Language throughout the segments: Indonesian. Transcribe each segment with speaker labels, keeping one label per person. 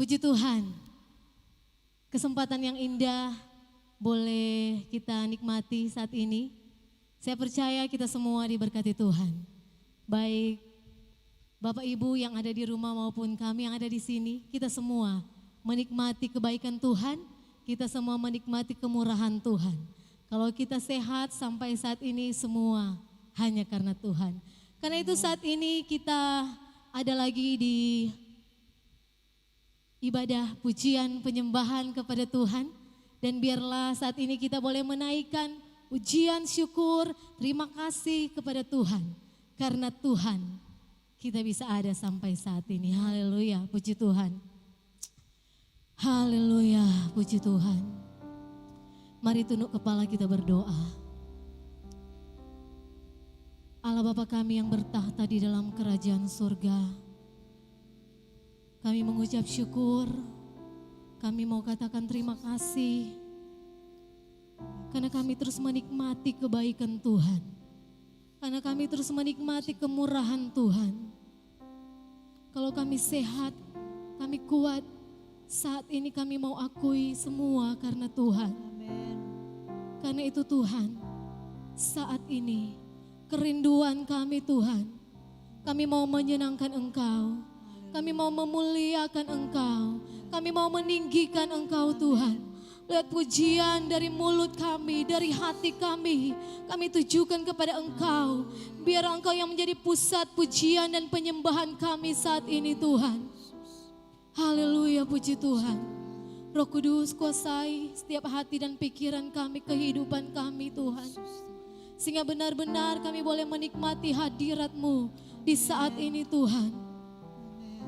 Speaker 1: Puji Tuhan, kesempatan yang indah boleh kita nikmati saat ini. Saya percaya kita semua diberkati Tuhan. Baik Bapak Ibu yang ada di rumah maupun kami yang ada di sini, kita semua menikmati kebaikan Tuhan, kita semua menikmati kemurahan Tuhan. Kalau kita sehat sampai saat ini semua hanya karena Tuhan. Karena itu saat ini kita ada lagi di ibadah pujian penyembahan kepada Tuhan. Dan biarlah saat ini kita boleh menaikkan pujian syukur, terima kasih kepada Tuhan. Karena Tuhan kita bisa ada sampai saat ini. Haleluya, puji Tuhan. Haleluya, puji Tuhan. Mari tunduk kepala kita berdoa. Allah Bapa kami yang bertahta di dalam kerajaan surga, kami mengucap syukur, kami mau katakan terima kasih, karena kami terus menikmati kebaikan Tuhan, karena kami terus menikmati kemurahan Tuhan. Kalau kami sehat, kami kuat, saat ini kami mau akui semua karena Tuhan. Karena itu Tuhan, saat ini kerinduan kami Tuhan, kami mau menyenangkan Engkau. Kami mau memuliakan Engkau, kami mau meninggikan Engkau Tuhan. Lihat pujian dari mulut kami, dari hati kami tujukan kepada Engkau. Biar Engkau yang menjadi pusat pujian dan penyembahan kami saat ini Tuhan. Haleluya, puji Tuhan. Roh Kudus kuasai setiap hati dan pikiran kami, kehidupan kami Tuhan. Sehingga benar-benar kami boleh menikmati hadirat-Mu di saat ini Tuhan.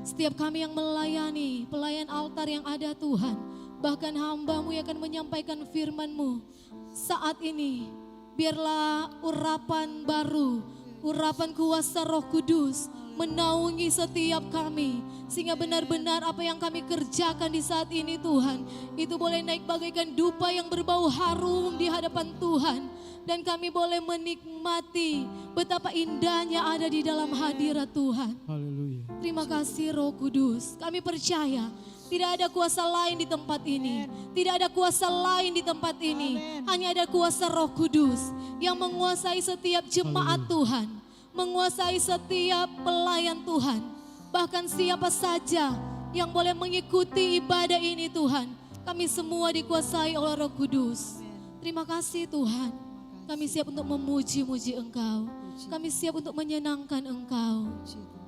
Speaker 1: Setiap kami yang melayani, pelayan altar yang ada Tuhan, bahkan hamba-Mu yang akan menyampaikan firman-Mu saat ini, biarlah urapan baru, urapan kuasa Roh Kudus menaungi setiap kami, sehingga benar-benar apa yang kami kerjakan di saat ini Tuhan, itu boleh naik bagaikan dupa yang berbau harum di hadapan Tuhan. Dan kami boleh menikmati betapa indahnya ada di dalam hadirat Tuhan.
Speaker 2: Haleluya.
Speaker 1: Terima kasih Roh Kudus. Kami percaya tidak ada kuasa lain di tempat ini. Tidak ada kuasa lain di tempat ini. Hanya ada kuasa Roh Kudus yang menguasai setiap jemaat Tuhan. Menguasai setiap pelayan Tuhan. Bahkan siapa saja yang boleh mengikuti ibadah ini Tuhan. Kami semua dikuasai oleh Roh Kudus. Terima kasih Tuhan. Kami siap untuk memuji-muji Engkau. Kami siap untuk menyenangkan Engkau.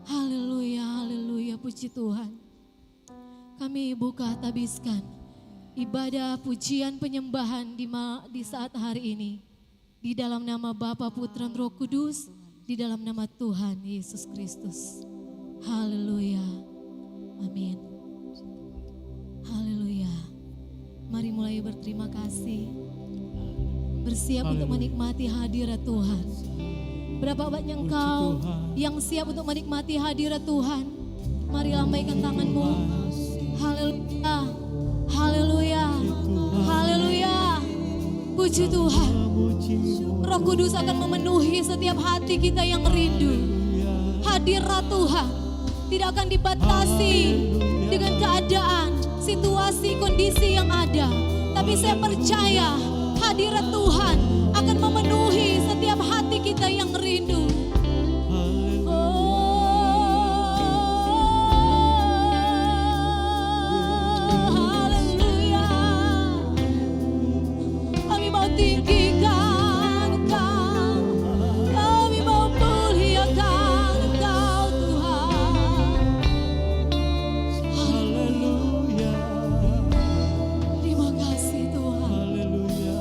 Speaker 1: Haleluya, haleluya, puji Tuhan. Kami buka tabiskan ibadah pujian penyembahan di saat hari ini. Di dalam nama Bapa, Putra, dan Roh Kudus. Di dalam nama Tuhan Yesus Kristus. Haleluya, amin. Haleluya. Mari mulai berterima kasih. Bersiap untuk menikmati hadirat Tuhan. Berapa banyak engkau yang siap untuk menikmati hadirat Tuhan? Mari lambaikan tanganmu. Haleluya, haleluya, haleluya. Puji Tuhan. Roh Kudus akan memenuhi setiap hati kita yang rindu. Hadirat Tuhan tidak akan dibatasi dengan keadaan, situasi, kondisi yang ada. Tapi saya percaya hadirat Tuhan akan memenuhi setiap hati kita yang rindu. Haleluya. Kami mau tinggikan Engkau, kami mau muliakan Engkau Tuhan.
Speaker 2: Haleluya.
Speaker 1: Terima kasih Tuhan. Haleluya.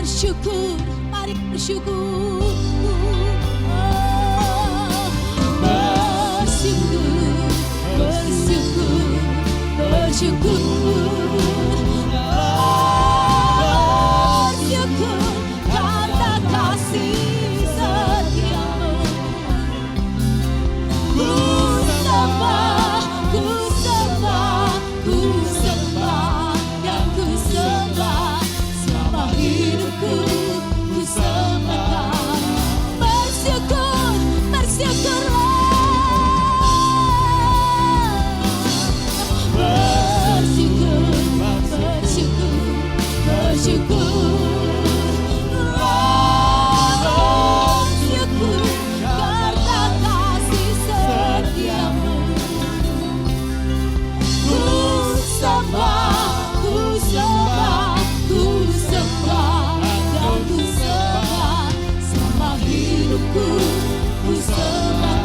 Speaker 1: bersyukur, mari bersyukur. Bersyukur, bersyukur, bersyukur karena kasih setiamu. Ku sembah, ku sembah, ku sembah, dan ku sembah selama hidupku. Ku sembahkan. Bersyukur, bersyukurlah. Ku sembahkan Tuhan selama hidupku. Ku sembahkan.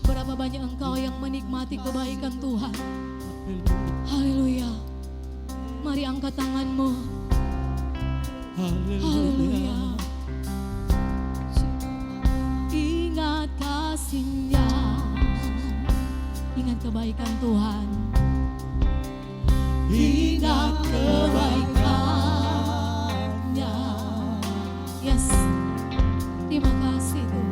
Speaker 1: Berapa banyak engkau yang menikmati kebaikan Tuhan. Haleluya. Mari angkat tanganmu. Haleluya. Ingat kasih-Nya, ingat kebaikan Tuhan. Ingat kebaikan-Nya. Yes. Terima kasih Tuhan.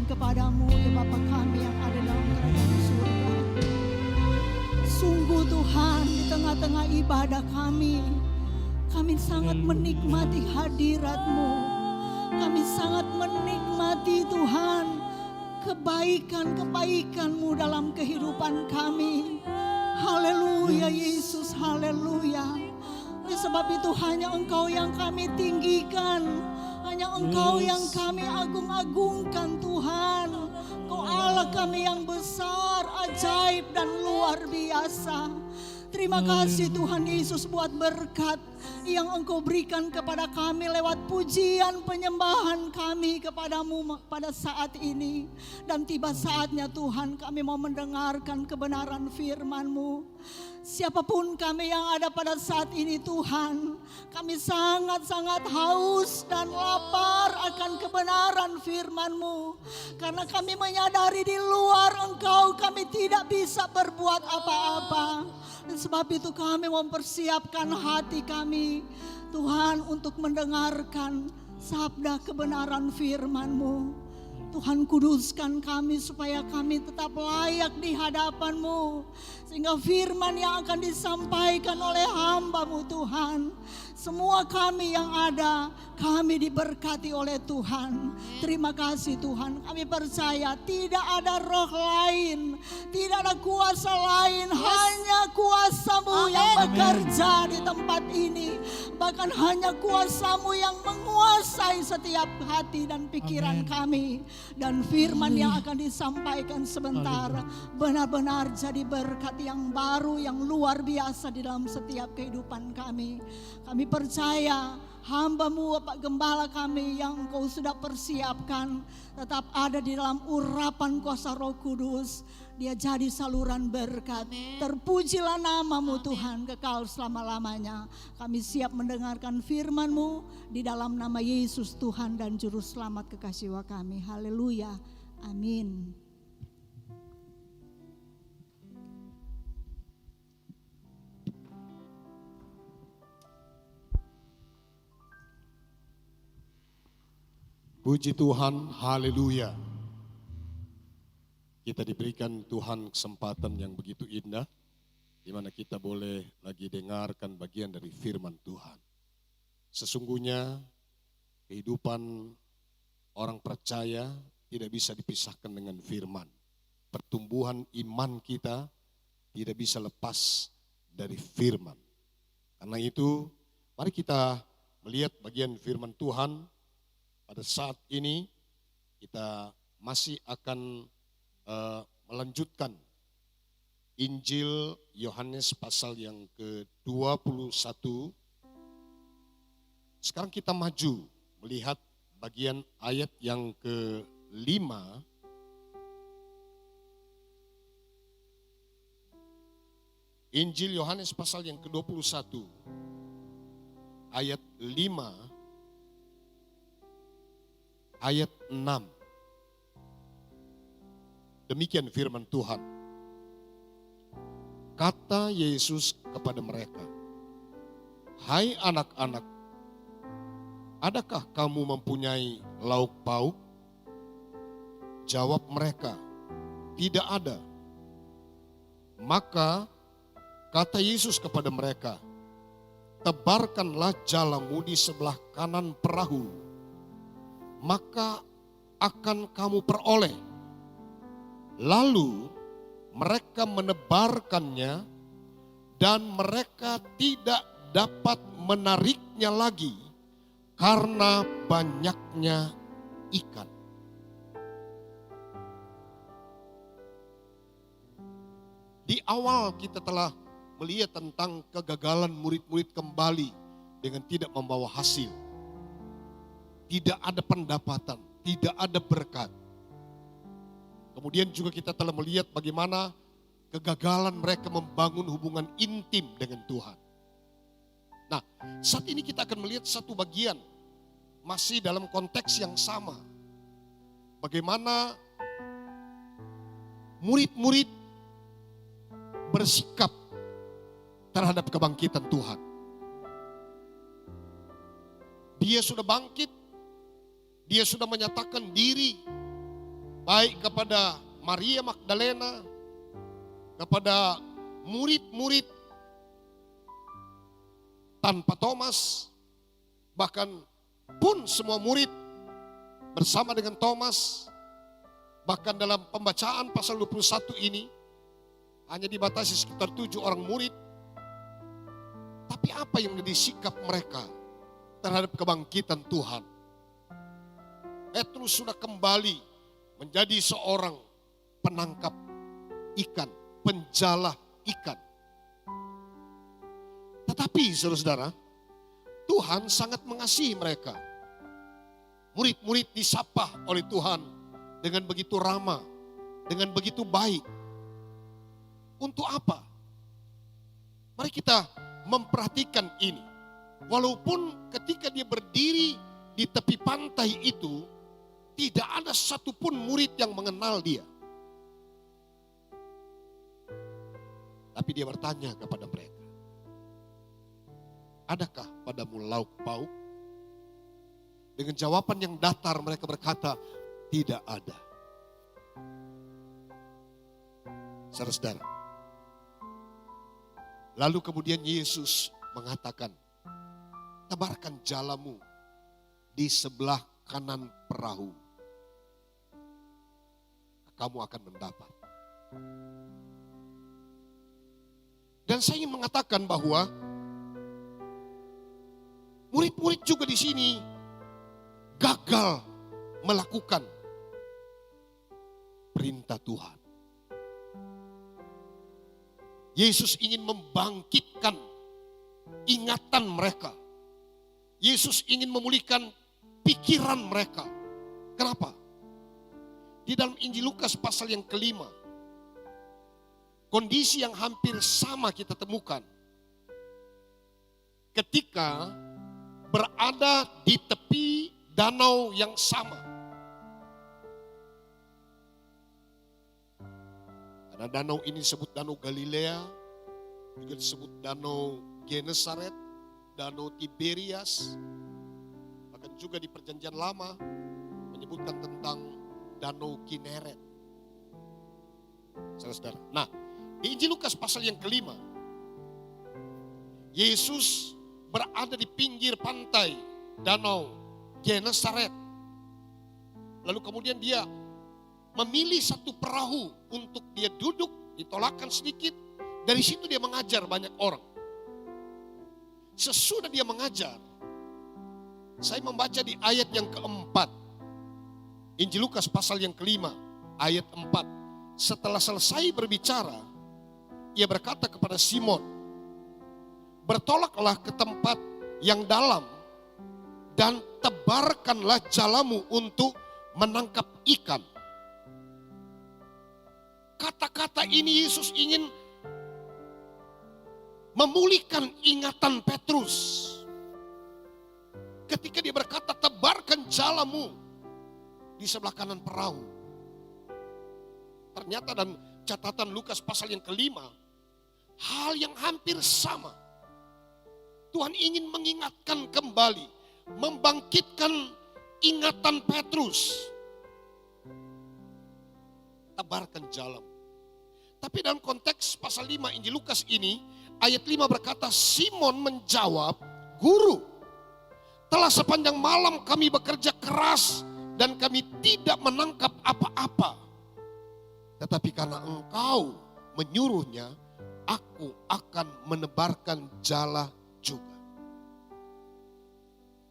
Speaker 2: kepadamu ya Bapa kami yang ada dalam kerajaan surga. Sungguh Tuhan, di tengah-tengah ibadah kami sangat menikmati hadirat-Mu. Kami sangat menikmati Tuhan kebaikan-kebaikan-Mu dalam kehidupan kami. Haleluya Yesus, haleluya. Oleh sebab itu hanya Engkau yang kami tinggikan, hanya Engkau yang kami agung-agungkan Tuhan. Engkau Allah kami yang besar, ajaib dan luar biasa. Terima kasih Tuhan Yesus buat berkat yang Engkau berikan kepada kami lewat pujian penyembahan kami kepadamu pada saat ini. Dan tiba saatnya Tuhan kami mau mendengarkan kebenaran firman-Mu. Siapapun kami yang ada pada saat ini Tuhan, kami sangat-sangat haus dan lapar akan kebenaran firman-Mu. Karena kami menyadari di luar Engkau kami tidak bisa berbuat apa-apa. Dan sebab itu kami mempersiapkan hati kami Tuhan untuk mendengarkan sabda kebenaran firman-Mu. Tuhan kuduskan kami supaya kami tetap layak di hadapan-Mu. Sehingga firman yang akan disampaikan oleh hamba-Mu Tuhan, semua kami yang ada, kami diberkati oleh Tuhan. Terima kasih Tuhan, kami percaya tidak ada roh lain, tidak ada kuasa lain, hanya kuasa-Mu yang bekerja di tempat ini. Bahkan hanya kuasa-Mu yang menguasai setiap hati dan pikiran kami. Dan firman yang akan disampaikan sebentar benar-benar jadi berkat yang baru, yang luar biasa di dalam setiap kehidupan kami. Kami percaya hamba-Mu Bapak Gembala kami yang Engkau sudah persiapkan tetap ada di dalam urapan kuasa Roh Kudus. Dia jadi saluran berkat. Terpujilah nama-Mu Tuhan kekal selama-lamanya. Kami siap mendengarkan firman-Mu di dalam nama Yesus Tuhan dan Juru Selamat kekasih kami. Haleluya. Amin.
Speaker 3: Puji Tuhan, haleluya. Kita diberikan Tuhan kesempatan yang begitu indah, di mana kita boleh lagi dengarkan bagian dari firman Tuhan. Sesungguhnya kehidupan orang percaya tidak bisa dipisahkan dengan firman. Pertumbuhan iman kita tidak bisa lepas dari firman. Karena itu, mari kita melihat bagian firman Tuhan. Pada saat ini kita masih akan melanjutkan Injil Yohanes pasal yang ke-21. Sekarang kita maju melihat bagian ayat yang ke-5. Injil Yohanes pasal yang ke-21 ayat 5 ayat 6. Demikian firman Tuhan. Kata Yesus kepada mereka, "Hai anak-anak, adakah kamu mempunyai lauk pauk?" Jawab mereka, "Tidak ada." Maka kata Yesus kepada mereka, "Tebarkanlah jalamu di sebelah kanan perahu, maka akan kamu peroleh." Lalu mereka menebarkannya dan mereka tidak dapat menariknya lagi karena banyaknya ikan. Di awal kita telah melihat tentang kegagalan murid-murid kembali dengan tidak membawa hasil. Tidak ada pendapatan, tidak ada berkat. Kemudian juga kita telah melihat bagaimana kegagalan mereka membangun hubungan intim dengan Tuhan. Nah, saat ini kita akan melihat satu bagian masih dalam konteks yang sama. Bagaimana murid-murid bersikap terhadap kebangkitan Tuhan. Dia sudah bangkit, dia sudah menyatakan diri, baik kepada Maria Magdalena, kepada murid-murid tanpa Thomas, bahkan pun semua murid bersama dengan Thomas. Bahkan dalam pembacaan pasal 21 ini hanya dibatasi sekitar 7 orang murid. Tapi apa yang menjadi sikap mereka terhadap kebangkitan Tuhan? Petrus sudah kembali menjadi seorang penangkap ikan, penjala ikan. Tetapi saudara-saudara, Tuhan sangat mengasihi mereka. Murid-murid disapa oleh Tuhan dengan begitu ramah, dengan begitu baik. Untuk apa? Mari kita memperhatikan ini. Walaupun ketika dia berdiri di tepi pantai itu, tidak ada satupun murid yang mengenal dia. Tapi dia bertanya kepada mereka, adakah padamu lauk pauk? Dengan jawaban yang datar mereka berkata, tidak ada. Saudara-saudara, lalu kemudian Yesus mengatakan, tebarkan jalamu di sebelah kanan perahu. Kamu akan mendapat. Dan saya ingin mengatakan bahwa murid-murid juga di sini gagal melakukan perintah Tuhan. Yesus ingin membangkitkan ingatan mereka. Yesus ingin memulihkan pikiran mereka. Kenapa? Di dalam Injil Lukas pasal yang kelima, kondisi yang hampir sama kita temukan. Ketika berada di tepi danau yang sama. Karena danau ini disebut Danau Galilea, juga disebut Danau Genesaret, Danau Tiberias, bahkan juga di Perjanjian Lama menyebutkan tentang Danau Kineret. Saudara-saudara. Nah, di Injil Lukas pasal yang kelima, Yesus berada di pinggir pantai Danau Genesaret. Lalu kemudian dia memilih satu perahu untuk dia duduk, ditolakkan sedikit. Dari situ dia mengajar banyak orang. Sesudah dia mengajar, saya membaca di ayat yang keempat. Injil Lukas pasal yang kelima, ayat 4. Setelah selesai berbicara, ia berkata kepada Simon, bertolaklah ke tempat yang dalam dan tebarkanlah jalamu untuk menangkap ikan. Kata-kata ini Yesus ingin memulihkan ingatan Petrus. Ketika dia berkata, tebarkan jalamu di sebelah kanan perahu. Ternyata dan catatan Lukas pasal yang kelima, hal yang hampir sama. Tuhan ingin mengingatkan kembali, membangkitkan ingatan Petrus. Tebarkan jalan. Tapi dalam konteks pasal 5 Injil Lukas ini, ayat 5 berkata, Simon menjawab, Guru, telah sepanjang malam kami bekerja keras dan kami tidak menangkap apa-apa. Tetapi karena engkau menyuruhnya, aku akan menebarkan jala juga.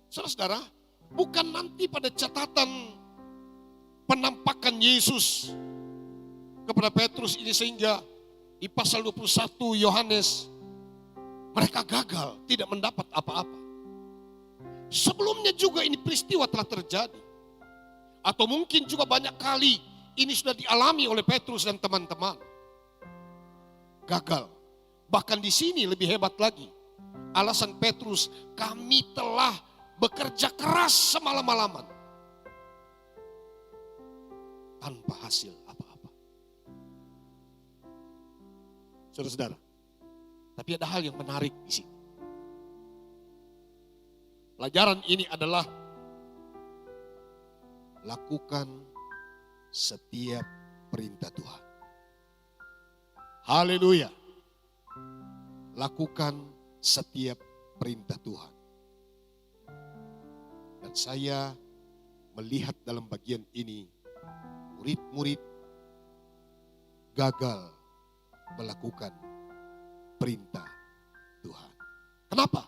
Speaker 3: Saudara-saudara, bukan nanti pada catatan penampakan Yesus kepada Petrus ini sehingga di pasal 21 Yohanes mereka gagal, tidak mendapat apa-apa. Sebelumnya juga ini peristiwa telah terjadi. Atau mungkin juga banyak kali ini sudah dialami oleh Petrus dan teman-teman. Gagal. Bahkan di sini lebih hebat lagi. Alasan Petrus, kami telah bekerja keras semalam-malaman. Tanpa hasil apa-apa. Saudara-saudara, tapi ada hal yang menarik di sini. Pelajaran ini adalah lakukan setiap perintah Tuhan. Haleluya. Lakukan setiap perintah Tuhan. Dan saya melihat dalam bagian ini, murid-murid gagal melakukan perintah Tuhan. Kenapa?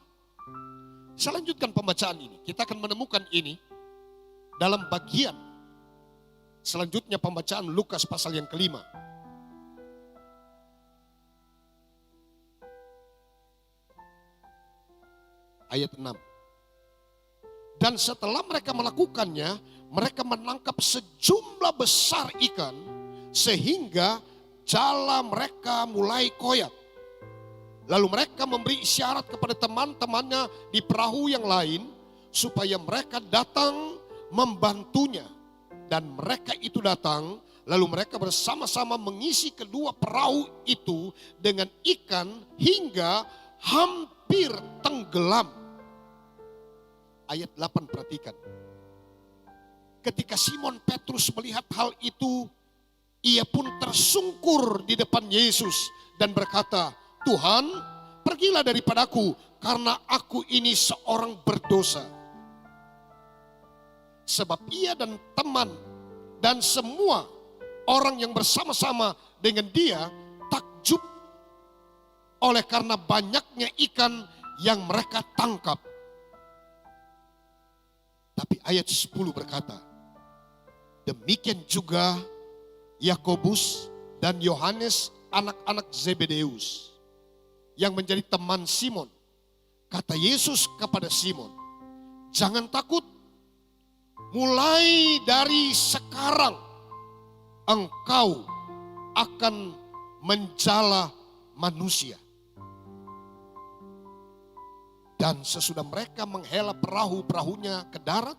Speaker 3: Saya lanjutkan pembacaan ini. Kita akan menemukan ini dalam bagian selanjutnya pembacaan Lukas pasal yang kelima. Ayat 6. Dan setelah mereka melakukannya, mereka menangkap sejumlah besar ikan sehingga jala mereka mulai koyak. Lalu mereka memberi isyarat kepada teman-temannya di perahu yang lain supaya mereka datang membantunya. Dan mereka itu datang, lalu mereka bersama-sama mengisi kedua perahu itu dengan ikan hingga hampir tenggelam. Ayat 8 perhatikan. Ketika Simon Petrus melihat hal itu, ia pun tersungkur di depan Yesus dan berkata, Tuhan, pergilah daripadaku karena aku ini seorang berdosa. Sebab ia dan teman dan semua orang yang bersama-sama dengan dia takjub oleh karena banyaknya ikan yang mereka tangkap. Tapi ayat 10 berkata, demikian juga Yakobus dan Yohanes anak-anak Zebedeus yang menjadi teman Simon. Kata Yesus kepada Simon, jangan takut, mulai dari sekarang engkau akan menjala manusia. Dan sesudah mereka menghela perahu-perahunya ke darat,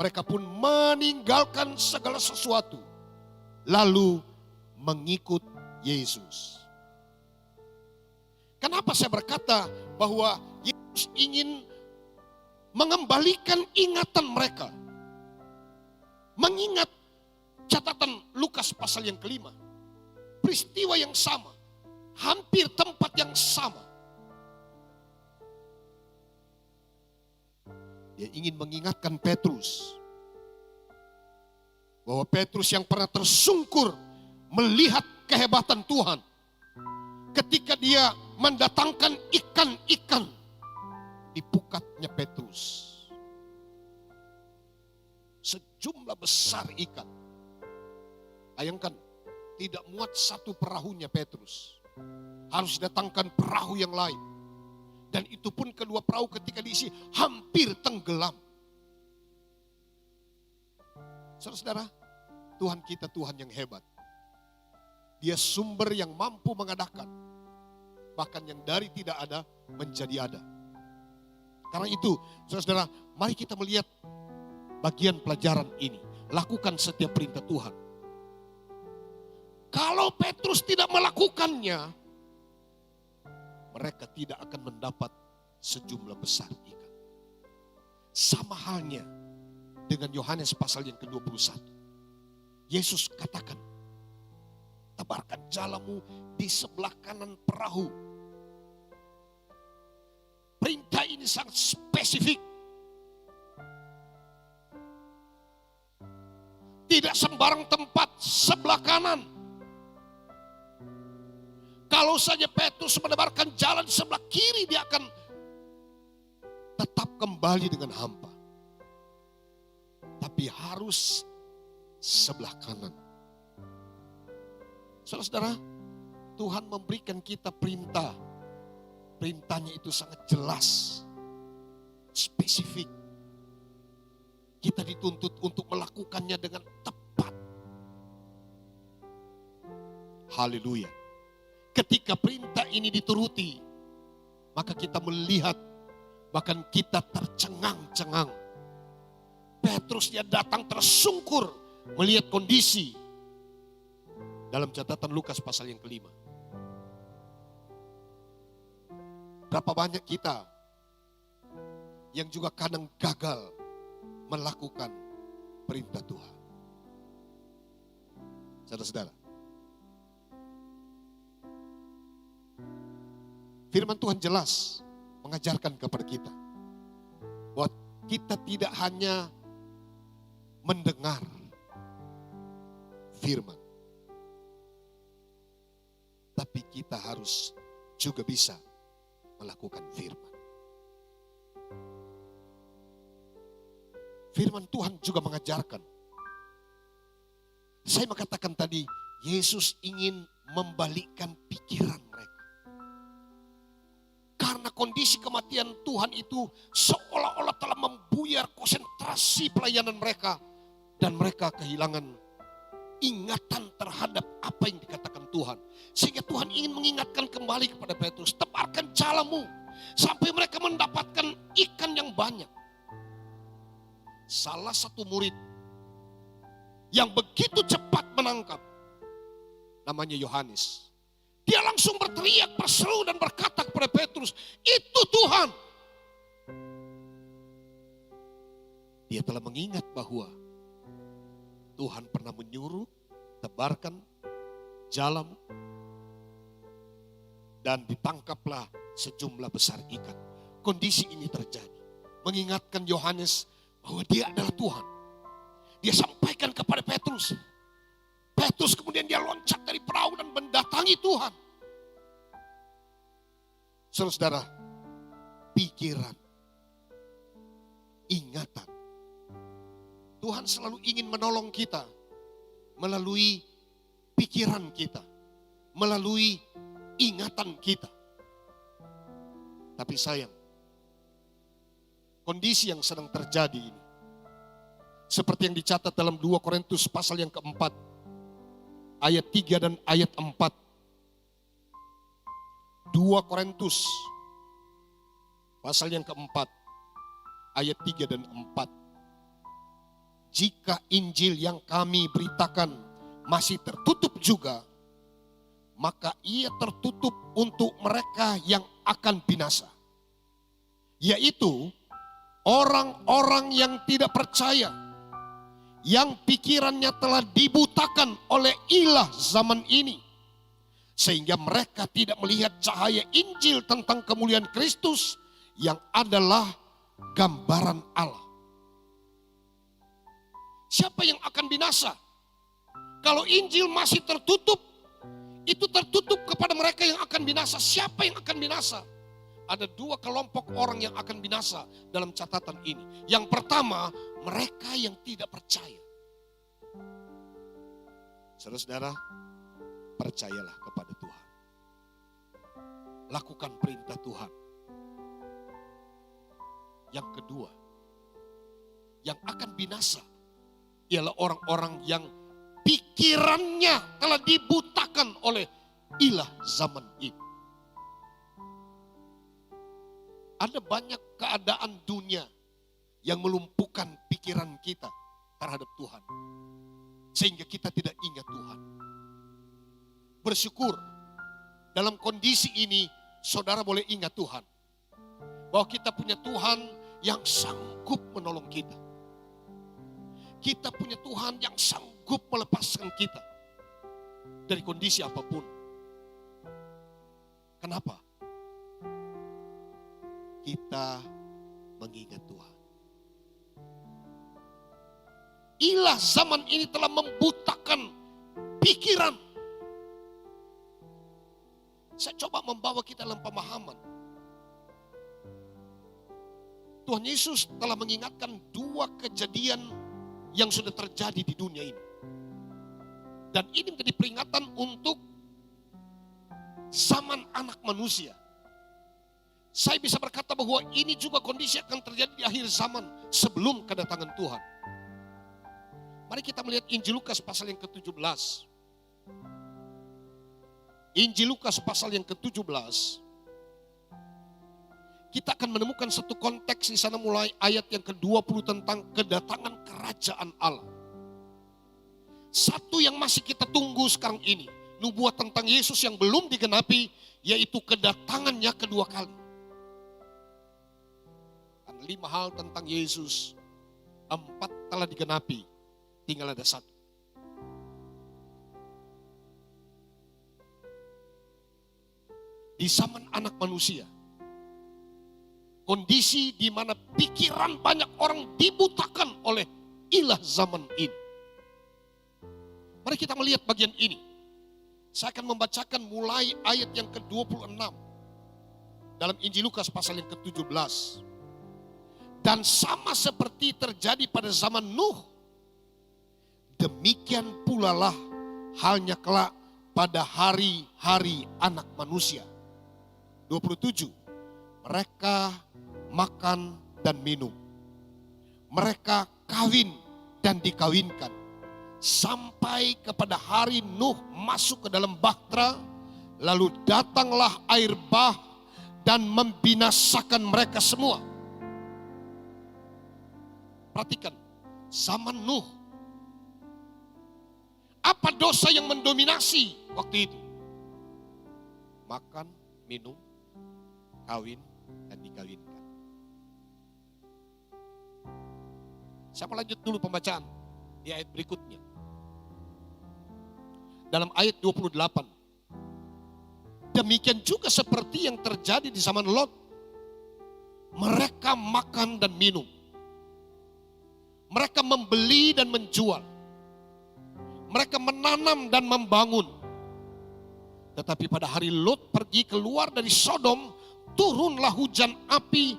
Speaker 3: mereka pun meninggalkan segala sesuatu, lalu mengikut Yesus. Kenapa saya berkata bahwa Yesus ingin mengembalikan ingatan mereka? Mengingat catatan Lukas pasal yang kelima. Peristiwa yang sama. Hampir tempat yang sama. Dia ingin mengingatkan Petrus. Bahwa Petrus yang pernah tersungkur melihat kehebatan Tuhan. Ketika dia mendatangkan ikan-ikan di pukatnya Petrus. Sejumlah besar ikan. Bayangkan, tidak muat satu perahunya Petrus. Harus datangkan perahu yang lain. Dan itu pun kedua perahu ketika diisi hampir tenggelam. Saudara-saudara, Tuhan kita Tuhan yang hebat. Dia sumber yang mampu mengadakan. Bahkan yang dari tidak ada menjadi ada. Karena itu, saudara-saudara, mari kita melihat bagian pelajaran ini. Lakukan setiap perintah Tuhan. Kalau Petrus tidak melakukannya, mereka tidak akan mendapat sejumlah besar ikan. Sama halnya dengan Yohanes pasal yang ke-21. Yesus katakan, tebarkan jalamu di sebelah kanan perahu. Perintah ini sangat spesifik. Tidak sembarang tempat sebelah kanan. Kalau saja Petrus menebarkan jalan di sebelah kiri, dia akan tetap kembali dengan hampa. Tapi harus sebelah kanan. Saudara-saudara, Tuhan memberikan kita perintah. Perintahnya itu sangat jelas, spesifik. Kita dituntut untuk melakukannya dengan tepat. Haleluya. Ketika perintah ini dituruti, maka kita melihat, bahkan kita tercengang-cengang. Petrus dia datang tersungkur melihat kondisi. Dalam catatan Lukas pasal yang kelima. Berapa banyak kita yang juga kadang gagal melakukan perintah Tuhan. Saudara-saudara, firman Tuhan jelas mengajarkan kepada kita bahwa kita tidak hanya mendengar firman, tapi kita harus juga bisa melakukan firman. Firman Tuhan juga mengajarkan. Saya mengatakan tadi, Yesus ingin membalikkan pikiran mereka. Karena kondisi kematian Tuhan itu seolah-olah telah membuyar konsentrasi pelayanan mereka. Dan mereka kehilangan ingatan terhadap apa yang dikatakan Tuhan. Sehingga Tuhan ingin mengingatkan kembali kepada Petrus, tebarkan jalamu sampai mereka mendapatkan ikan yang banyak. Salah satu murid yang begitu cepat menangkap, namanya Yohanes. Dia langsung berteriak, berseru dan berkata kepada Petrus, itu Tuhan. Dia telah mengingat bahwa Tuhan pernah menyuruh, tebarkan jalamu, dan ditangkaplah sejumlah besar ikan. Kondisi ini terjadi, mengingatkan Yohanes bahwa dia adalah Tuhan. Dia sampaikan kepada Petrus. Petrus kemudian dia loncat dari perahu dan mendatangi Tuhan. Saudara-saudara, pikiran, ingatan. Tuhan selalu ingin menolong kita melalui pikiran kita, melalui ingatan kita. Tapi sayang, kondisi yang sedang terjadi ini, seperti yang dicatat dalam 2 Korintus pasal yang keempat, ayat 3 dan ayat 4. 2 Korintus pasal yang keempat, ayat 3 dan 4. Jika Injil yang kami beritakan masih tertutup juga, maka ia tertutup untuk mereka yang akan binasa. Yaitu orang-orang yang tidak percaya, yang pikirannya telah dibutakan oleh ilah zaman ini, sehingga mereka tidak melihat cahaya Injil tentang kemuliaan Kristus yang adalah gambaran Allah. Siapa yang akan binasa? Kalau Injil masih tertutup, itu tertutup kepada mereka yang akan binasa. Siapa yang akan binasa? Ada 2 kelompok orang yang akan binasa dalam catatan ini. Yang pertama, mereka yang tidak percaya. Saudara-saudara, percayalah kepada Tuhan. Lakukan perintah Tuhan. Yang kedua, yang akan binasa ialah orang-orang yang pikirannya telah dibutakan oleh ilah zaman ini. Ada banyak keadaan dunia yang melumpuhkan pikiran kita terhadap Tuhan, sehingga kita tidak ingat Tuhan. Bersyukur dalam kondisi ini saudara boleh ingat Tuhan, bahwa kita punya Tuhan yang sanggup menolong kita. Kita punya Tuhan yang sanggup melepaskan kita dari kondisi apapun. Kenapa? Kita mengingat Tuhan. Ilah zaman ini telah membutakan pikiran. Saya coba membawa kita dalam pemahaman. Tuhan Yesus telah mengingatkan 2 kejadian yang sudah terjadi di dunia ini. Dan ini menjadi peringatan untuk zaman anak manusia. Saya bisa berkata bahwa ini juga kondisi akan terjadi di akhir zaman sebelum kedatangan Tuhan. Mari kita melihat Injil Lukas pasal yang ke-17. Injil Lukas pasal yang ke-17. Kita akan menemukan satu konteks di sana mulai ayat yang ke-20 tentang kedatangan kerajaan Allah. Satu yang masih kita tunggu sekarang ini, nubuat tentang Yesus yang belum digenapi, yaitu kedatangannya kedua kali. 5 hal tentang Yesus, 4 telah digenapi, tinggal ada 1. di zaman anak manusia. Kondisi di mana pikiran banyak orang dibutakan oleh ilah zaman ini. Mari kita melihat bagian ini. Saya akan membacakan mulai ayat yang ke-26 dalam Injil Lukas pasal yang ke-17. Dan sama seperti terjadi pada zaman Nuh, demikian pula lah halnya kelak pada hari-hari anak manusia. 27. Mereka makan dan minum. Mereka kawin dan dikawinkan. Sampai kepada hari Nuh masuk ke dalam bahtera, lalu datanglah air bah dan membinasakan mereka semua. Perhatikan, zaman Nuh. Apa dosa yang mendominasi waktu itu? Makan, minum, kawin, dan dikawinkan. Saya mau lanjut dulu pembacaan di ayat berikutnya. Dalam ayat 28. Demikian juga seperti yang terjadi di zaman Lot. Mereka makan dan minum. Mereka membeli dan menjual. Mereka menanam dan membangun. Tetapi pada hari Lot pergi keluar dari Sodom, turunlah hujan api,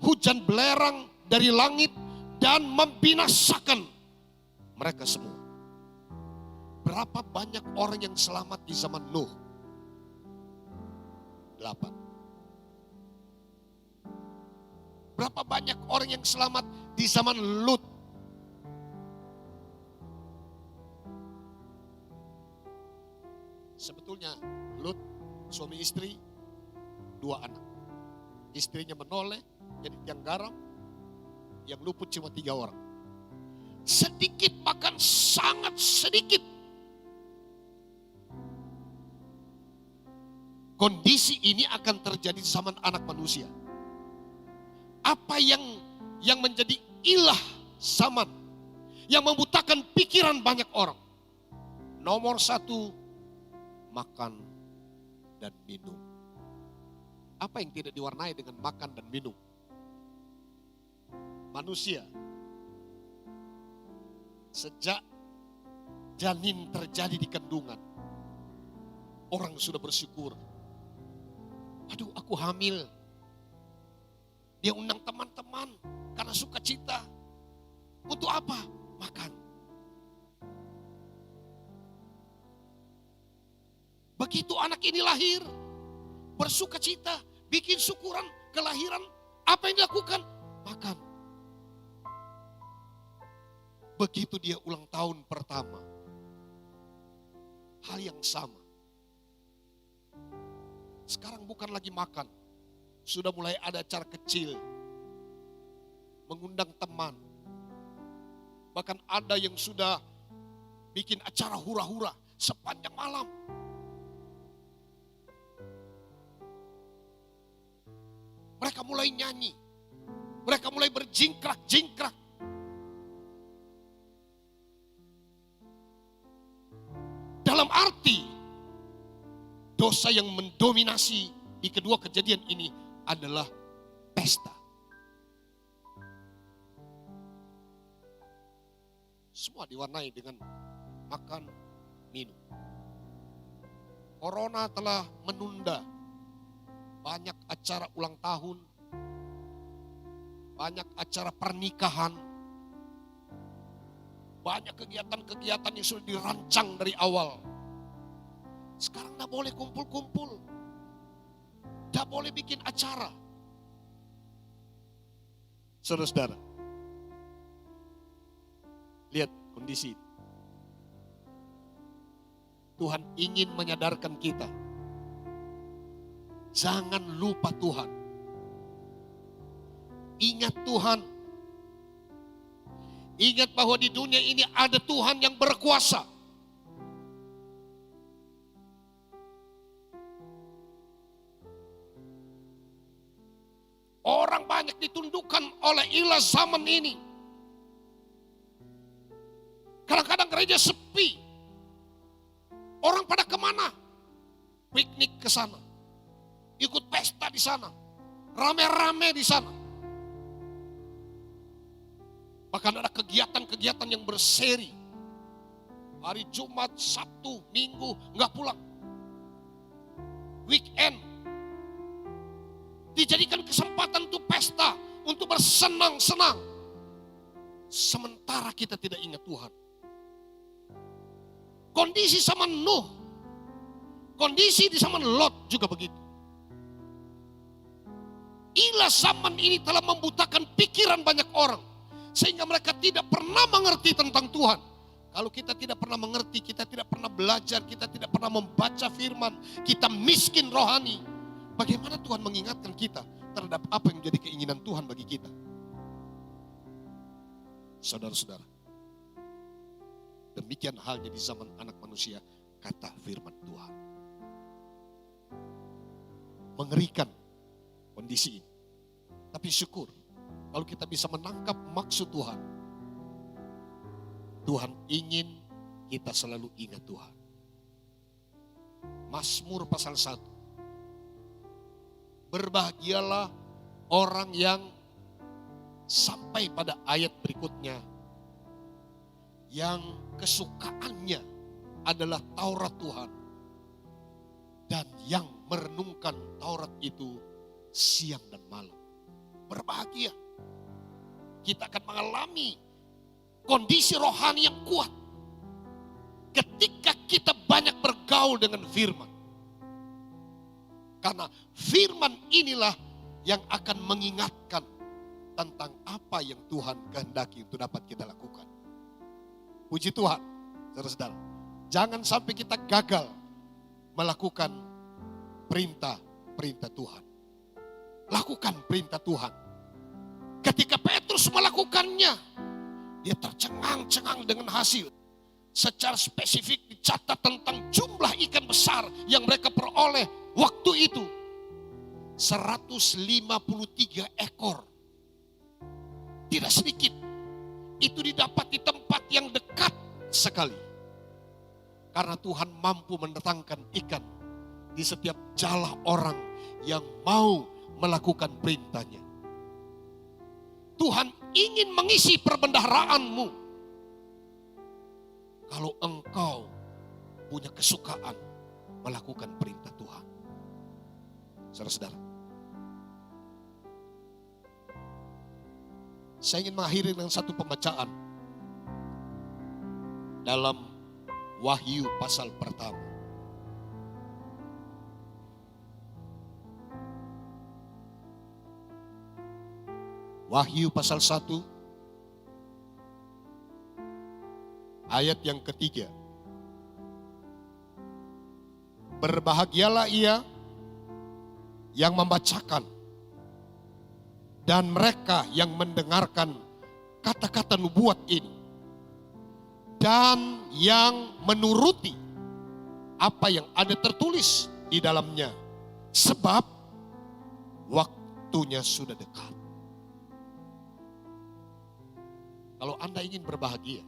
Speaker 3: hujan belerang dari langit dan membinasakan mereka semua. Berapa banyak orang yang selamat di zaman Nuh? 8. Berapa banyak orang yang selamat di zaman Lut? 4. Sebetulnya Lut suami istri 2 anak. Istrinya menoleh jadi tiang garam, yang luput cuma 3 orang. Sedikit bahkan sangat sedikit. Kondisi ini akan terjadi di zaman anak manusia. Apa yang menjadi ilah zaman, yang membutakan pikiran banyak orang? Nomor 1, makan dan minum. Apa yang tidak diwarnai dengan makan dan minum? Manusia sejak janin terjadi di kandungan, orang sudah bersyukur. Aduh, aku hamil. Dia undang teman-teman karena sukacita. Untuk apa? Makan. Begitu anak ini lahir, bersukacita, bikin syukuran kelahiran. Apa yang dilakukan? Makan. Begitu dia ulang tahun pertama, hal yang sama. Sekarang bukan lagi makan, sudah mulai ada acara kecil, mengundang teman. Bahkan ada yang sudah bikin acara hura-hura sepanjang malam. Mereka mulai nyanyi, mereka mulai berjingkrak-jingkrak. Dalam arti dosa yang mendominasi di kedua kejadian ini adalah pesta. Semua diwarnai dengan makan, minum. Corona telah menunda banyak acara ulang tahun, banyak acara pernikahan, banyak kegiatan-kegiatan yang sudah dirancang dari awal. Sekarang tidak boleh kumpul-kumpul, tidak boleh bikin acara. Saudara-saudara, lihat kondisi. Tuhan ingin menyadarkan kita, jangan lupa Tuhan. Ingat Tuhan. Ingat bahwa di dunia ini ada Tuhan yang berkuasa. Orang banyak ditundukkan oleh ilah zaman ini. Kadang-kadang gereja sepi. Orang pada kemana? Piknik ke sana. ikut pesta di sana, rame-rame di sana. Bahkan ada kegiatan-kegiatan yang berseri. Hari Jumat, Sabtu, Minggu nggak pulang. Weekend dijadikan kesempatan untuk pesta, untuk bersenang-senang. Sementara kita tidak ingat Tuhan. Kondisi zaman Nuh, kondisi di zaman Lot juga begitu. Inilah zaman ini telah membutakan pikiran banyak orang, sehingga mereka tidak pernah mengerti tentang Tuhan. Kalau kita tidak pernah mengerti, kita tidak pernah belajar, kita tidak pernah membaca firman, kita miskin rohani. Bagaimana Tuhan mengingatkan kita terhadap apa yang menjadi keinginan Tuhan bagi kita? Saudara-saudara, demikian halnya di zaman anak manusia, kata firman Tuhan. Mengerikan kondisi ini. Tapi syukur kalau kita bisa menangkap maksud Tuhan. Tuhan ingin kita selalu ingat Tuhan. Mazmur pasal 1. Berbahagialah orang yang sampai pada ayat berikutnya, yang kesukaannya adalah Taurat Tuhan, dan yang merenungkan Taurat itu siang dan malam. Berbahagia. Kita akan mengalami kondisi rohani yang kuat ketika kita banyak bergaul dengan firman. Karena firman inilah yang akan mengingatkan tentang apa yang Tuhan kehendaki untuk dapat kita lakukan. Puji Tuhan, saudara-saudara. Jangan sampai kita gagal melakukan perintah-perintah Tuhan. Lakukan perintah Tuhan. Ketika Petrus melakukannya, dia tercengang-cengang dengan hasil. Secara spesifik dicatat tentang jumlah ikan besar yang mereka peroleh waktu itu. 153 ekor. Tidak sedikit. Itu didapat di tempat yang dekat sekali. Karena Tuhan mampu mendatangkan ikan di setiap jala orang yang mau melakukan perintahnya. Tuhan ingin mengisi perbendaharaanmu. Kalau engkau punya kesukaan melakukan perintah Tuhan. Saudara-saudara. Saya ingin mengakhiri dengan satu pembacaan. Dalam Wahyu pasal pertama. Wahyu pasal 1 ayat yang ketiga. Berbahagialah ia yang membacakan dan mereka yang mendengarkan kata-kata nubuat ini dan yang menuruti apa yang ada tertulis di dalamnya, sebab waktunya sudah dekat. Kalau Anda ingin berbahagia,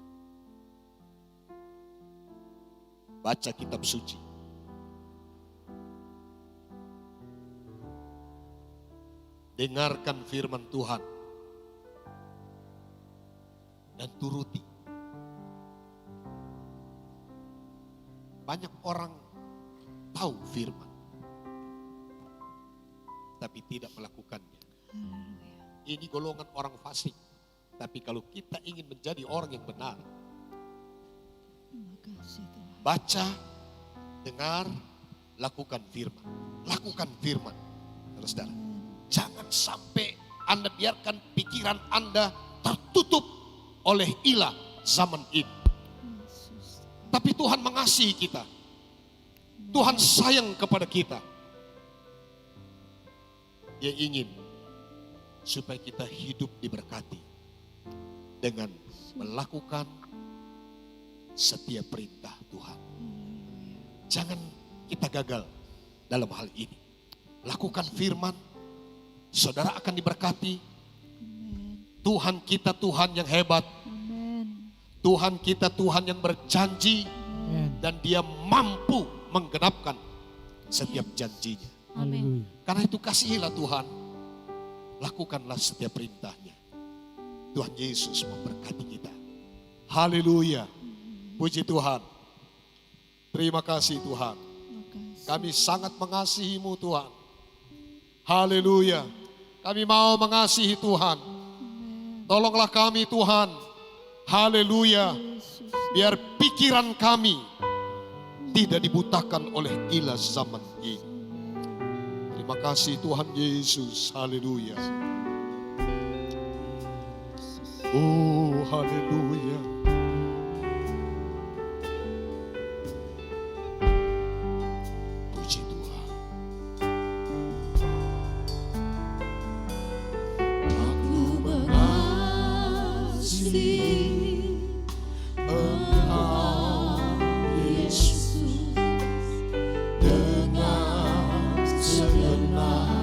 Speaker 3: baca kitab suci. Dengarkan firman Tuhan. Dan turuti. Banyak orang tahu firman, tapi tidak melakukannya. Ini golongan orang fasik. Tapi kalau kita ingin menjadi orang yang benar, baca, dengar, lakukan firman. Lakukan firman. Saudara, jangan sampai Anda biarkan pikiran Anda tertutup oleh ilah zaman ini. Tapi Tuhan mengasihi kita. Tuhan sayang kepada kita. Dia ingin supaya kita hidup diberkati dengan melakukan setiap perintah Tuhan. Jangan kita gagal dalam hal ini. Lakukan firman, saudara akan diberkati. Tuhan kita Tuhan yang hebat. Tuhan kita Tuhan yang berjanji. Dan dia mampu menggenapkan setiap janjinya.
Speaker 1: Amin.
Speaker 3: Karena itu kasihilah Tuhan. Lakukanlah setiap perintahnya. Tuhan Yesus memberkati kita. Haleluya. Puji Tuhan. Terima kasih Tuhan. Kami sangat mengasihi-Mu Tuhan. Haleluya. Kami mau mengasihi Tuhan. Tolonglah kami Tuhan. Haleluya. Biar pikiran kami tidak dibutakan oleh ilah zaman ini. Terima kasih Tuhan Yesus. Haleluya. Oh, haleluya. Puji Tuhan.
Speaker 1: Aku mengasihi Engkau, Yesus, dengan segenap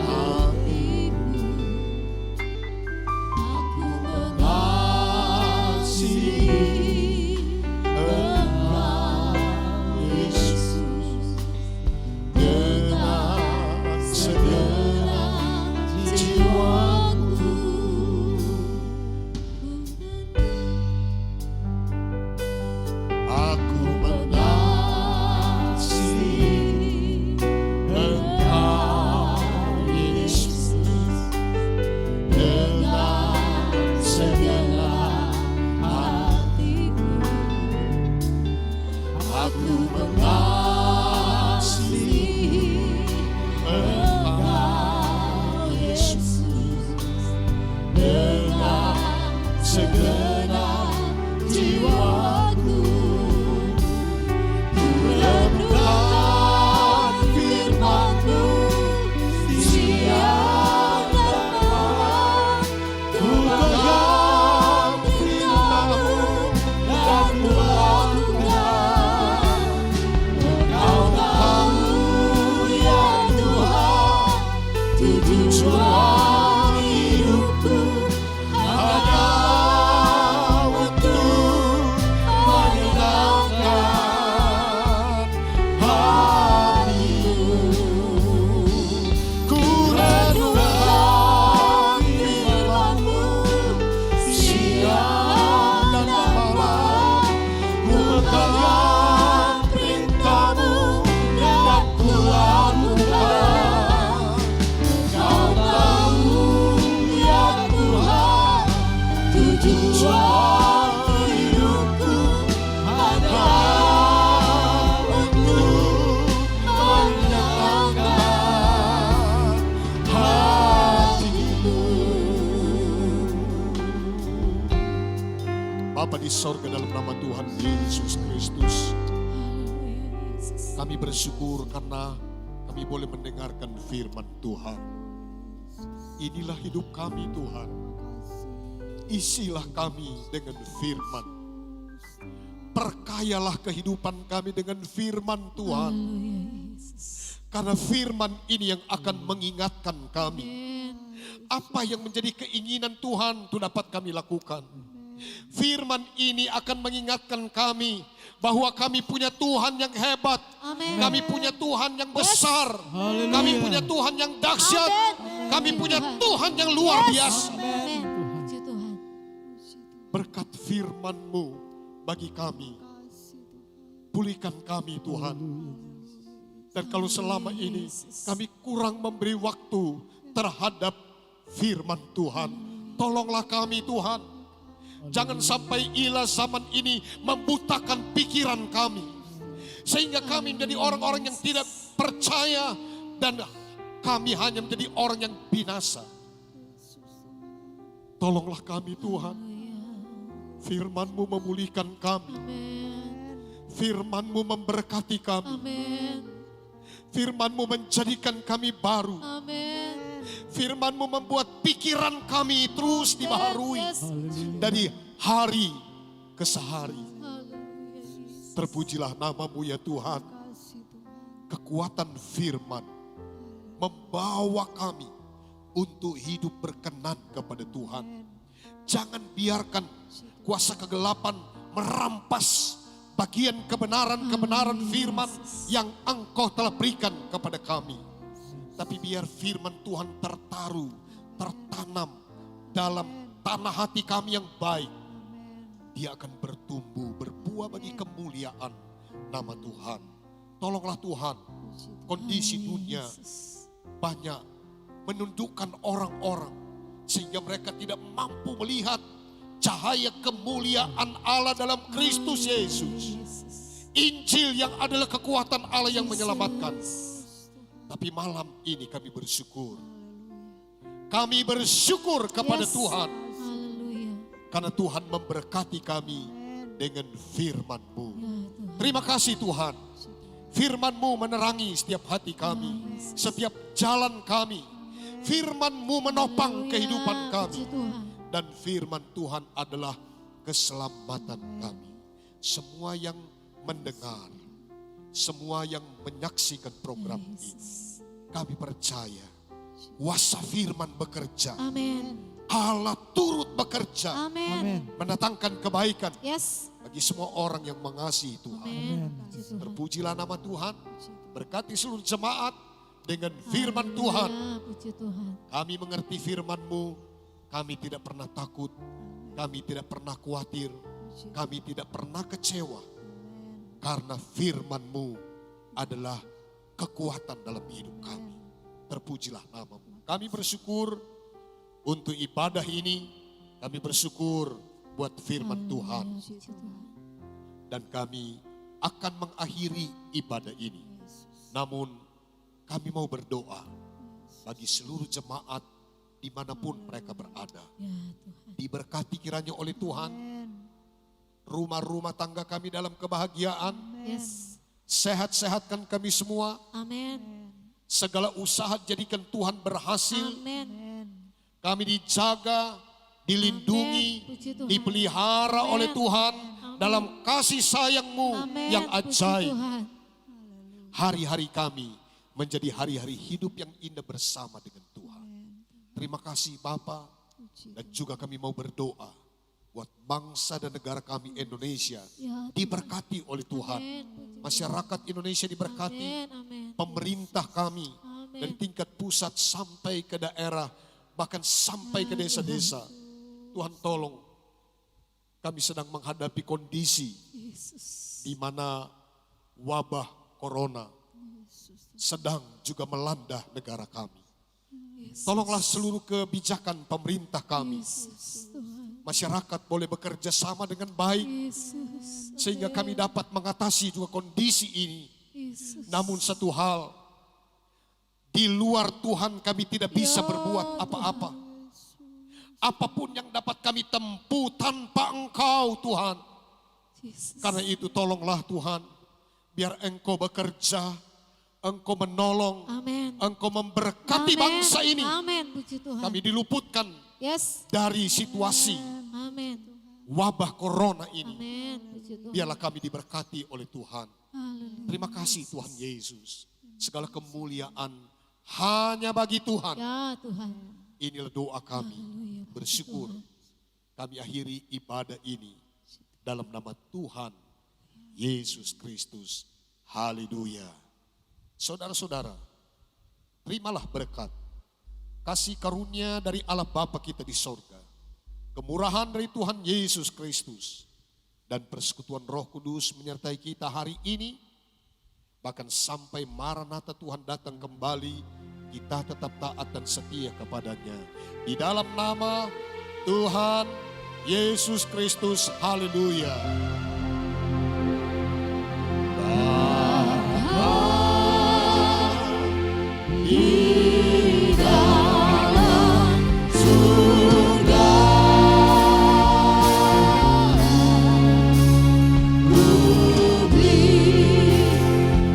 Speaker 1: hatiku. Aku mengasihi Engkau, Yesus, dengan segenap jiwaku.
Speaker 3: Aku mengasihi Engkau, Yesus, dengan segenap hatiku. Aku mengasihi Engkau, Yesus, dengan segenap jiwaku. Renungkan firman-Mu siang dan malam. Ku pegang perintah-Mu dan ku lakukan. Engkau tahu ya Tuhan, tujuan hidupku hanya untuk menyenangkan hati-Mu. Ku renungkan firman-Mu siang dan malam. Ku pegang perintah-Mu dan ku lakukan. Engkau tahu ya Tuhan, tujuan hidupku hanya untuk menyenangkan hati-Mu. Bapa di sorga, dalam nama Tuhan Yesus Kristus, kami bersyukur karena kami boleh mendengarkan firman Tuhan. Inilah hidup kami Tuhan. Isilah kami dengan firman. Perkayalah kehidupan kami dengan firman Tuhan. Karena firman ini yang akan mengingatkan kami. Apa yang menjadi keinginan Tuhan itu dapat kami lakukan. Firman ini akan mengingatkan kami bahwa kami punya Tuhan yang hebat.
Speaker 1: Amin.
Speaker 3: Kami punya Tuhan yang besar. Kami punya Tuhan yang dahsyat. Kami punya Tuhan yang luar biasa.
Speaker 1: Amin. Puji Tuhan.
Speaker 3: Berkat firman-Mu bagi kami. Pulihkan kami Tuhan. Dan kalau selama ini kami kurang memberi waktu terhadap firman Tuhan, tolonglah kami Tuhan. Jangan sampai ilah zaman ini membutakan pikiran kami. Sehingga kami menjadi orang-orang yang tidak percaya dan kami hanya menjadi orang yang binasa. Tolonglah kami Tuhan. Firman-Mu memulihkan kami. Firman-Mu memberkati kami.
Speaker 1: Amin.
Speaker 3: Firman-Mu menjadikan kami baru.
Speaker 1: Amin.
Speaker 3: Firman-Mu membuat pikiran kami terus dibaharui dari hari ke sehari. Terpujilah nama-Mu ya Tuhan. Kekuatan firman membawa kami untuk hidup berkenan kepada Tuhan. Jangan biarkan kuasa kegelapan merampas bagian kebenaran-kebenaran firman yang Engkau telah berikan kepada kami. Tapi biar firman Tuhan tertaruh, tertanam dalam tanah hati kami yang baik. Dia akan bertumbuh, berbuah bagi kemuliaan nama Tuhan. Tolonglah Tuhan, kondisi dunia banyak menundukkan orang-orang sehingga mereka tidak mampu melihat cahaya kemuliaan Allah dalam Kristus Yesus. Injil yang adalah kekuatan Allah yang menyelamatkan. Tapi malam ini kami bersyukur. Kami bersyukur kepada Tuhan.
Speaker 1: Haleluya.
Speaker 3: Karena Tuhan memberkati kami dengan firman-Mu.
Speaker 1: Ya Tuhan.
Speaker 3: Terima kasih Tuhan. Firman-Mu menerangi setiap hati kami, setiap jalan kami. Firman-Mu menopang kehidupan kami.
Speaker 1: Puji Tuhan.
Speaker 3: Dan firman Tuhan adalah keselamatan kami. Semua yang mendengar, semua yang menyaksikan program ini, kami percaya kuasa firman bekerja.
Speaker 1: Amin.
Speaker 3: Allah turut bekerja.
Speaker 1: Amin.
Speaker 3: Mendatangkan kebaikan
Speaker 1: Yes.
Speaker 3: bagi semua orang yang mengasihi Tuhan.
Speaker 1: Amin. Puji Tuhan.
Speaker 3: Terpujilah nama Tuhan. Berkati seluruh jemaat dengan firman Tuhan.
Speaker 1: Ya, puji Tuhan.
Speaker 3: Kami mengerti firman-Mu. Kami tidak pernah takut. Kami tidak pernah khawatir. Kami tidak pernah kecewa. Karena firman-Mu adalah kekuatan dalam hidup kami. Terpujilah nama-Mu. Kami bersyukur untuk ibadah ini. Kami bersyukur buat firman Tuhan.
Speaker 1: Puji Tuhan.
Speaker 3: Dan kami akan mengakhiri ibadah ini. Namun kami mau berdoa bagi seluruh jemaat dimanapun mereka berada.
Speaker 1: Ya Tuhan.
Speaker 3: Diberkati kiranya oleh Tuhan. Rumah-rumah tangga kami dalam kebahagiaan.
Speaker 1: Yes.
Speaker 3: Sehat-sehatkan kami semua.
Speaker 1: Amin.
Speaker 3: Segala usaha jadikan Tuhan berhasil.
Speaker 1: Amin.
Speaker 3: Kami dijaga, dilindungi,
Speaker 1: Amin. Puji Tuhan.
Speaker 3: dipelihara
Speaker 1: Amin.
Speaker 3: oleh Tuhan.
Speaker 1: Amin.
Speaker 3: Dalam kasih sayang-Mu
Speaker 1: Amin.
Speaker 3: yang
Speaker 1: Puji
Speaker 3: ajaib.
Speaker 1: Tuhan.
Speaker 3: Hari-hari kami menjadi hari-hari hidup yang indah bersama dengan Tuhan. Terima kasih Bapa, dan juga kami mau berdoa buat bangsa dan negara kami Indonesia
Speaker 1: Ya,
Speaker 3: diberkati oleh Tuhan.
Speaker 1: Amin. Puji
Speaker 3: Masyarakat Indonesia diberkati,
Speaker 1: Amin. Amin.
Speaker 3: pemerintah kami
Speaker 1: Amin.
Speaker 3: dari tingkat pusat sampai ke daerah, bahkan sampai ke desa-desa. Tuhan tolong, kami sedang menghadapi kondisi
Speaker 1: Yesus.
Speaker 3: di mana wabah corona sedang juga melanda negara kami. Tolonglah seluruh kebijakan pemerintah kami.
Speaker 1: Yesus Tuhan.
Speaker 3: Masyarakat boleh bekerja sama dengan baik
Speaker 1: Yesus.
Speaker 3: sehingga kami dapat mengatasi juga kondisi ini.
Speaker 1: Yesus.
Speaker 3: Namun satu hal, di luar Tuhan kami tidak bisa berbuat apa-apa. Apapun yang dapat kami tempuh tanpa Engkau Tuhan.
Speaker 1: Yesus.
Speaker 3: Karena itu tolonglah Tuhan, biar Engkau bekerja, Engkau menolong,
Speaker 1: Amin.
Speaker 3: Engkau memberkati
Speaker 1: Amin.
Speaker 3: bangsa ini.
Speaker 1: Amin. Puji Tuhan.
Speaker 3: Kami diluputkan
Speaker 1: Yes.
Speaker 3: dari situasi
Speaker 1: Amin.
Speaker 3: wabah corona ini.
Speaker 1: Amin. Puji Tuhan.
Speaker 3: Biarlah kami diberkati oleh Tuhan.
Speaker 1: Haleluya.
Speaker 3: Terima kasih Tuhan Yesus. Segala kemuliaan hanya bagi Tuhan.
Speaker 1: Ya Tuhan.
Speaker 3: Inilah doa kami.
Speaker 1: Haleluya. Puji
Speaker 3: Bersyukur
Speaker 1: Tuhan.
Speaker 3: kami akhiri ibadah ini dalam nama Tuhan Yesus Kristus. Haleluya. Saudara-saudara, terimalah berkat, kasih karunia dari Allah Bapa kita di sorga, kemurahan dari Tuhan Yesus Kristus, dan persekutuan Roh Kudus menyertai kita hari ini, bahkan sampai Maranatha Tuhan datang kembali, kita tetap taat dan setia kepadanya. Di dalam nama Tuhan Yesus Kristus, haleluya. Di dalam surga ku beri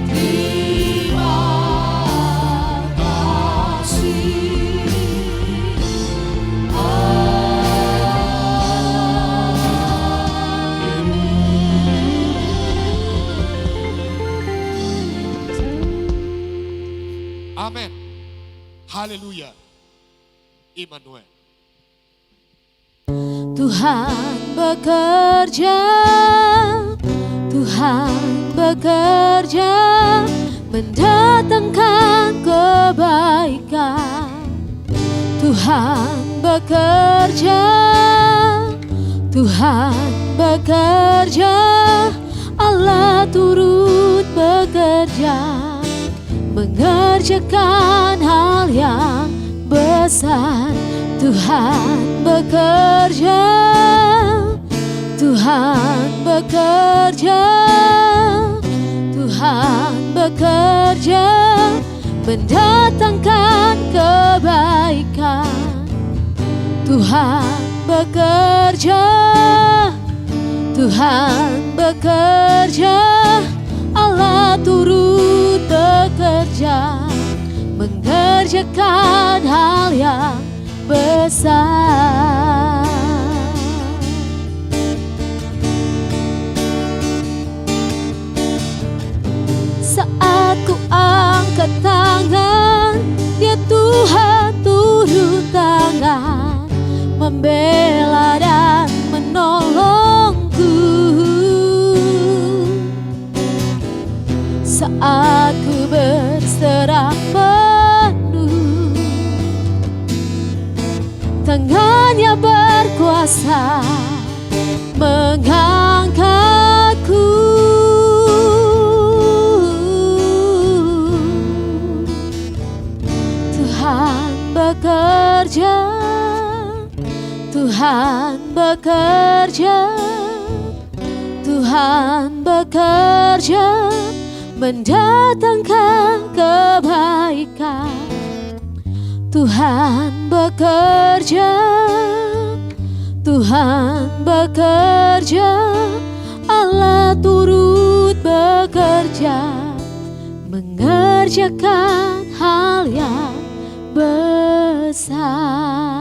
Speaker 3: terima kasih. Amin. Haleluya. Immanuel.
Speaker 1: Tuhan bekerja, Tuhan bekerja mendatangkan kebaikan. Tuhan bekerja, Tuhan bekerja, Allah turut bekerja, mengerjakan hal yang besar. Tuhan bekerja, Tuhan bekerja, Tuhan bekerja, mendatangkan kebaikan. Tuhan bekerja, Tuhan bekerja, Allah turut bekerja, mengerjakan hal yang besar. Saat ku angkat tangan, ya Tuhan turut tangan, membela dan menolongku. Saat ku berserah penuh, tangannya berkuasa mengangkatku. Tuhan bekerja, Tuhan bekerja, Tuhan bekerja, mendatangkan kebaikan. Tuhan bekerja, Tuhan bekerja, Allah turut bekerja, mengerjakan hal yang besar.